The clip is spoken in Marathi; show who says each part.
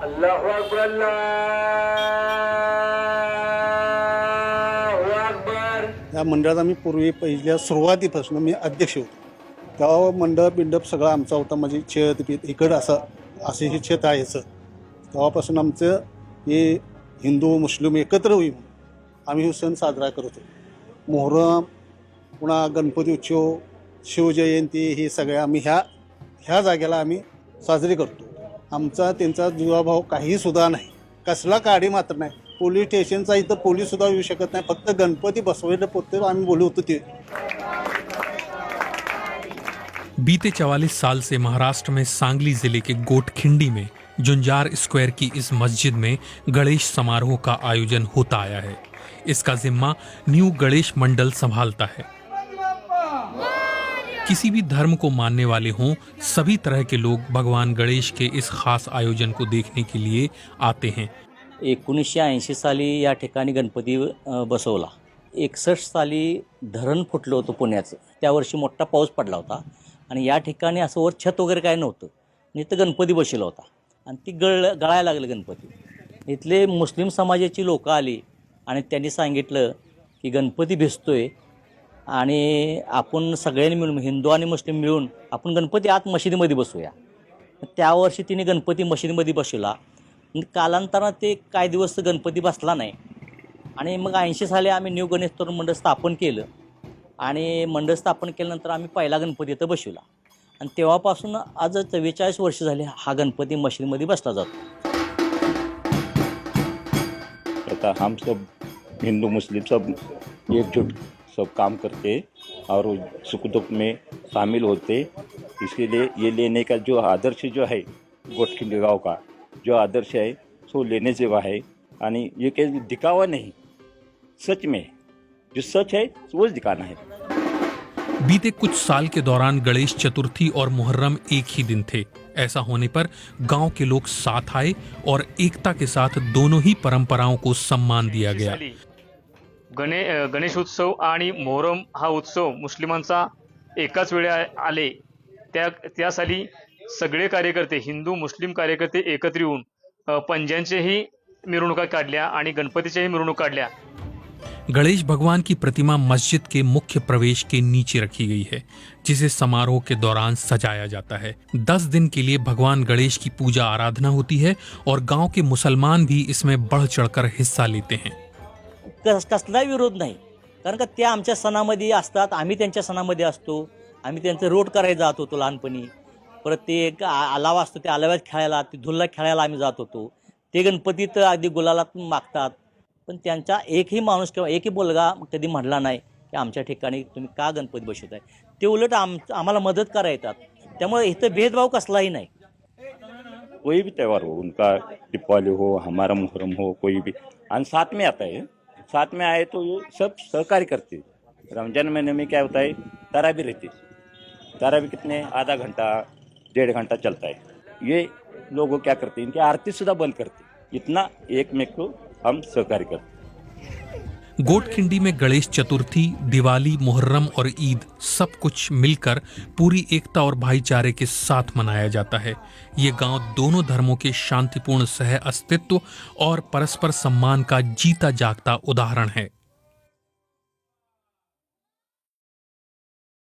Speaker 1: अल्लाहू अकबर, अल्लाहू अकबर।
Speaker 2: या मंडळात आम्ही पूर्वी पहिल्या सुरुवातीपासून मी अध्यक्ष होतो. तेव्हा मंडप सगळं आमचा होता. म्हणजे छत इकडं असे हे छत आहे याचं. तेव्हापासून आमचं हे हिंदू मुस्लिम एकत्र होईल आम्ही हे सण साजरा करतो. मोहरम, पुन्हा गणपती उत्सव, शिवजयंती हे सगळे आम्ही ह्या जागेला आम्ही साजरे करतो. आमचा त्यांचा जुळाभाव काही सुद्धा नाही, कसला काडी मात्र नाही. पोलीस स्टेशनचा इथं पोलीस सुद्धा येऊ शकत नाही. फक्त गणपती बसवायला पोते आम्ही बोलवतो ते.
Speaker 3: बीते 44 साल से महाराष्ट्र में सांगली जिले के गोटखिंडी में जुंजार स्क्वायर की इस मस्जिद में गणेश समारोह का आयोजन होता आया है. इसका जिम्मा न्यू गणेश मंडल संभालता है. किसी भी धर्म को मानने वाले हों, सभी तरह के लोग भगवान गणेश के इस खास आयोजन को देखने के लिए आते हैं.
Speaker 4: 1980 साली या ठिकाणी गणपती बसवला. 61 साली धरण फुटलं होतं पुण्याचं. त्या वर्षी मोठा पाऊस पडला होता आणि या ठिकाणी असं वर छत वगैरे काय नव्हतं. इथं गणपती बसवला होता आणि ती गळायला लागलं गणपती. इथले मुस्लिम समाजाची लोकं आली आणि त्यांनी सांगितलं की गणपती भिजतोय आणि आपण सगळ्यांनी मिळून, हिंदू आणि मुस्लिम मिळून आपण गणपती आत मशिदीमध्ये बसूया. त्या वर्षी तिने गणपती मशिदीमध्ये बसवला. कालांतरानं ते काही दिवस गणपती बसला नाही आणि मग 80 साली आम्ही न्यू गणेश तरुण मंडळ स्थापन केलं आणि मंडळ स्थापन केल्यानंतर आम्ही पहिला गणपती इथं बसवला आणि तेव्हापासून आज 44 वर्ष झाले हा गणपती मशिदीमध्ये बसला जातो.
Speaker 5: तथा हम सब हिंदू मुस्लिम सब एकजुट सब काम करते और सुख दुख में शामिल होते. इसीलिए ये लेने का जो आदर्श जो है गोटखिंडी गांव का जो आदर्श है सो लेने जेवा है. आणि ये के दिखावा नहीं, सच में जो सच है वो दिखाना है.
Speaker 3: बीते कुछ साल के दौरान गणेश चतुर्थी और मुहर्रम एक ही दिन थे. ऐसा होने पर गांव के लोग साथ आए और एकता के साथ दोनों ही परंपराओं को सम्मान दिया गया.
Speaker 6: गणेश उत्सव आणि मोहरम हा उत्सव मुस्लिमांचा एकाच वेळी आले. त्या साली सगळे कार्यकर्ते, हिंदू मुस्लिम कार्यकर्ते एकत्र येऊन पंजांच्याही मिरवणुका काढल्या आणि गणपतीच्याही मिरवणूक काढल्या.
Speaker 3: गणेश भगवान की प्रतिमा मस्जिद के मुख्य प्रवेश के नीचे रखी गई है, जिसे समारोह के दौरान सजाया जाता है. 10 दिन के लिए भगवान गणेश की पूजा आराधना होती है और गांव के मुसलमान भी इसमें बढ़ चढ़कर हिस्सा लेते हैं.
Speaker 4: कसला विरोध नाही, कारण का त्या आमच्या सणामध्ये असतात, आम्ही त्यांच्या सणामध्ये असतो. आम्ही त्यांचं रोड करायला जात होतो लहानपणी. परत ते एक आलावा असतो, त्या आलाव्यात खेळायला, ते धुल्ला खेळायला आम्ही जात होतो. ते गणपतीत अगदी गुलालात मागतात. पण त्यांचा एकही माणूस किंवा एकही मुलगा कधी म्हटला नाही की आमच्या ठिकाणी तुम्ही का गणपती बसवताय. ते उलट आम्हाला मदत करायला येतात. त्यामुळे इथं भेदभाव कसलाही नाही.
Speaker 5: कोई भी त्यौहार हो, उनका दीपावली हो, हमारा मुहर्रम हो, कोई भी और साथ में आता है. साथ में आए तो ये सब सहकार्य करते. रमजान महीने में क्या होता है, तरावी रहती. तरावी कितने आधा घंटा 1.5 घंटा चलता है. ये लोग क्या करते हैं, इनकी आरती सुधा बंद करते. इतना एक में को हम सहकार्य करते.
Speaker 3: गोटखिंडी में गणेश चतुर्थी, दिवाली, मुहर्रम और ईद सब कुछ मिलकर पूरी एकता और भाईचारे के साथ मनाया जाता है. ये गांव दोनों धर्मों के शांतिपूर्ण सह अस्तित्व और परस्पर सम्मान का जीता जागता उदाहरण है.